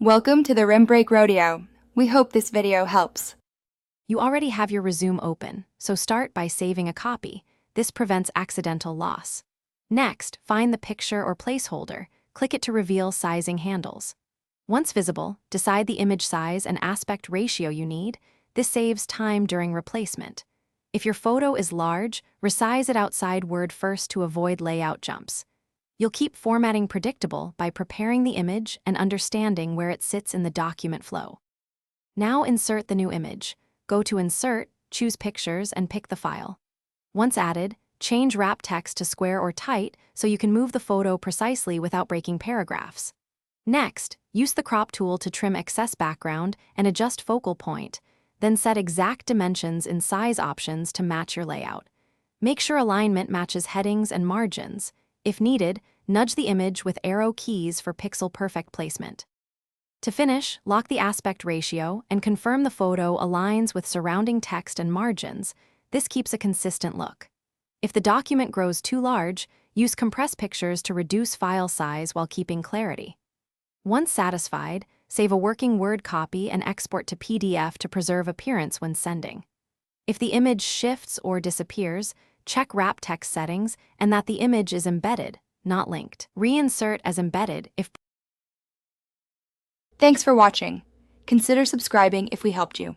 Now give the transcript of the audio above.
Welcome to the Rim Break Rodeo. We hope this video helps. You already have your resume open, so start by saving a copy. This prevents accidental loss. Next, find the picture or placeholder. Click it to reveal sizing handles. Once visible, decide the image size and aspect ratio you need. This saves time during replacement. If your photo is large, resize it outside Word first to avoid layout jumps. You'll keep formatting predictable by preparing the image and understanding where it sits in the document flow. Now insert the new image. Go to Insert, choose Pictures, and pick the file. Once added, change wrap text to square or tight so you can move the photo precisely without breaking paragraphs. Next, use the crop tool to trim excess background and adjust focal point, then set exact dimensions in size options to match your layout. Make sure alignment matches headings and margins. If needed, nudge the image with arrow keys for pixel-perfect placement. To finish, lock the aspect ratio and confirm the photo aligns with surrounding text and margins. This keeps a consistent look. If the document grows too large, use compress pictures to reduce file size while keeping clarity. Once satisfied, save a working Word copy and export to PDF to preserve appearance when sending. If the image shifts or disappears, check wrap text settings and that the image is embedded, not linked. Reinsert as embedded if. Thanks for watching. Consider subscribing if we helped you.